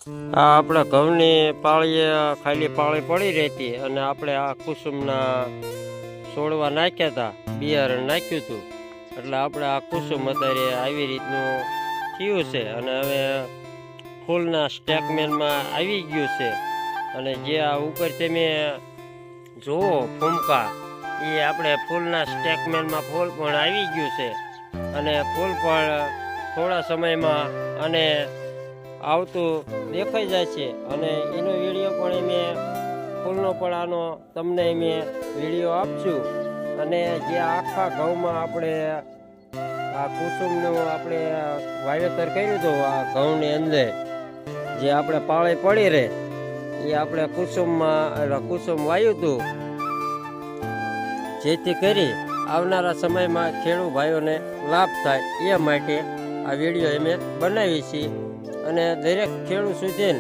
આ આપણે ઘઉંની પાળીએ ખાલી પાળી પડી રહેતી અને આપણે આ કુસુમના છોડવા નાખ્યા હતા, બિયારણ નાખ્યું હતું, એટલે આપણે આ કુસુમ અત્યારે આવી રીતનું થયું છે અને હવે ફૂલના સ્ટેકમેનમાં આવી ગયું છે. અને જે આ ઉપર તમે જુઓ ફૂમકા, એ આપણે ફૂલના સ્ટેકમેનમાં ફૂલ પણ આવી ગયું છે અને ફૂલ પણ થોડા સમયમાં અને આવતું દેખાઈ જાય છે. અને એનો વિડીયો પણ અમે ફૂલનો પણ આનો તમને અમે વિડીયો આપશું. અને જે આખા ઘઉંમાં આપણે આ કુસુમનું આપણે વાવેતર કર્યું હતું, આ ઘઉંની અંદર જે આપણે પાળી પડી રહે એ આપણે કુસુમ વાવ્યું હતું, જેથી કરી આવનારા સમયમાં ખેડૂત ભાઈઓને લાભ થાય એ માટે આ વિડીયો અમે બનાવી છીએ. અને દરેક ખેડૂત સુધી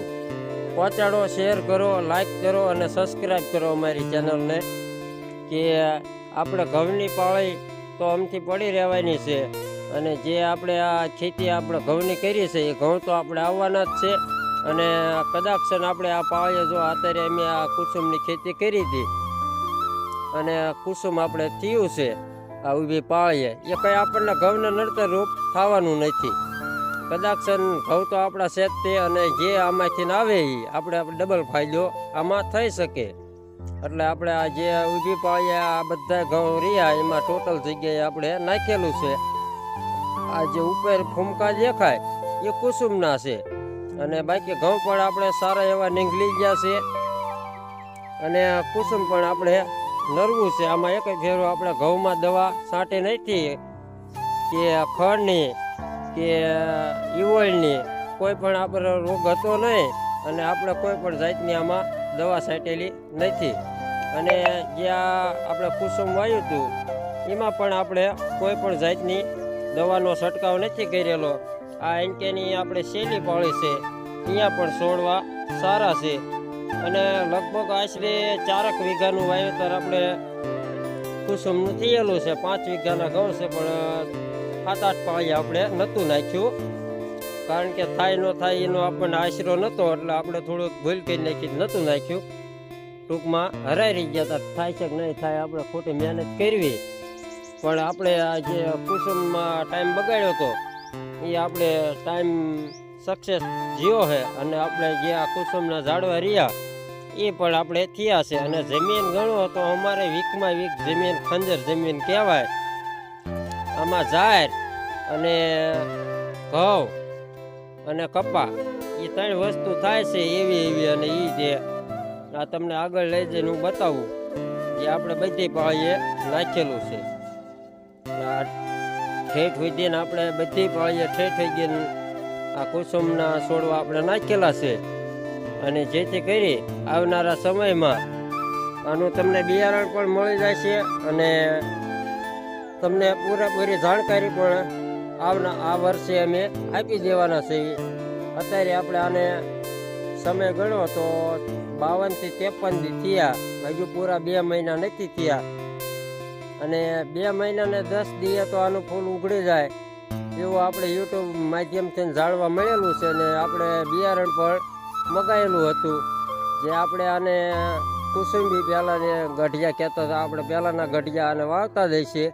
પહોંચાડો, શેર કરો, લાઈક કરો અને સબસ્ક્રાઈબ કરો અમારી ચેનલને. કે આપણે ઘઉંની પાળી તો આમથી પડી રહેવાની છે અને જે આપણે આ ખેતી આપણે ઘઉંની કરી છે એ ઘઉં તો આપણે આવવાના જ છે. અને કદાચ આપણે આ પાળીએ જો અત્યારે અમે આ કુસુમની ખેતી કરી હતી અને કુસુમ આપણે થયું છે આ ઊભી પાળીએ, એ કંઈ આપણને ઘઉંને નડતર રૂપ થવાનું નથી. કદાચ ઘઉં તો આપણા શેતથી અને જે આમાંથી આવે એ આપણે ડબલ ફાયદો આમાં થઈ શકે. એટલે આપણે આ જે ઊભી પાળીએ આ બધા ઘઉં રહ્યા એમાં ટોટલ જગ્યાએ આપણે નાખેલું છે. આ જે ઉપર ફૂમકા દેખાય એ કુસુમના છે અને બાકી ઘઉં પણ આપણે સારા એવા નીંગલી ગયા છે અને કુસુમ પણ આપણે નરવું છે. આમાં એક ફેરો આપણે ઘઉંમાં દવા છાંટી નથી કે ખડની કે ઈવળની, કોઈ પણ આપણે રોગ હતો નહીં અને આપણે કોઈ પણ જાતની આમાં દવા છાંટેલી નથી. અને જે આપણે કુસુમ વાવ્યું હતું એમાં પણ આપણે કોઈ પણ જાતની દવાનો છંટકાવ નથી કરેલો. આ એન્કેની આપણે શેલી પાળી છે, અહીંયા પણ છોડવા સારા છે અને લગભગ આશરે 4 વીઘાનું વાવેતર આપણે કુસુમનું થયેલું છે. 5 વીઘાના ઘઉં છે પણ 7-8 પાળી આપણે નહોતું નાખ્યું, કારણ કે થાય ન થાય એનો આપણને આશરો નહોતો એટલે આપણે થોડુંક ભૂલ કરી નાખી નહોતું નાખ્યું. ટૂંકમાં હરાઈ ગયા હતા, થાય છે કે નહીં થાય આપણે ખોટી મહેનત કરવી. પણ આપણે આ જે કુસુમમાં ટાઈમ બગાડ્યો હતો એ આપણે ટાઈમ સક્સેસ જીવો છે. અને આપણે જે આ કુસુમના ઝાડવા રહ્યા એ પણ આપણે થયા છે. અને જમીન ગણો તો અમારે વીકમાં વીક જમીન ખંજર જમીન કહેવાય. આમાં ઝાર અને ઘઉં અને કપા એ 3 વસ્તુ થાય છે એવી અને એ જે આ તમને આગળ લઈ જઈને હું બતાવું જે આપણે બધી પાળીએ નાખેલું છે. ઠેઠ સુધીને આપણે બધી પાળીએ ઠેઠ થઈ ગઈને આ કુસુમના છોડવા આપણે નાખેલા છે. અને જેથી કરી આવનારા સમયમાં આનું તમને બિયારણ પણ મળી જાય છે અને તમને પૂરેપૂરી જાણકારી પણ આ વર્ષે અમે આપી દેવાના છે. અત્યારે આપણે આને સમય ગણો તો 52 થી 53 દી થયા, હજુ પૂરા 2 મહિના નથી થયા. અને 2 મહિના ને 10 દીએ તો આનું ફૂલ ઉગડી જાય એવું આપણે યુટ્યુબ માધ્યમથી જાણવા મળેલું છે. અને આપણે બિયારણ પણ મગાયેલું હતું, જે આપણે આને કુસુંબી પહેલાં ગઢિયા કહેતા હતા. આપણે પહેલાંના ગઢિયા આને વાવતા જ છે,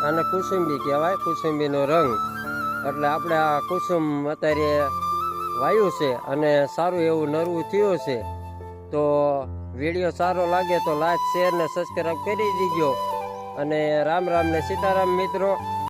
આને કુસુંબી કહેવાય, કુસુંબીનો રંગ. એટલે આપણે આ કુસુમ અત્યારે વાવ્યું છે અને સારું એવું નરવું થયું છે. તો વિડીયો સારો લાગે તો લાઈક, શેર ને સબસ્ક્રાઈબ કરી દીજો. અને રામ રામ ને સીતારામ મિત્રો.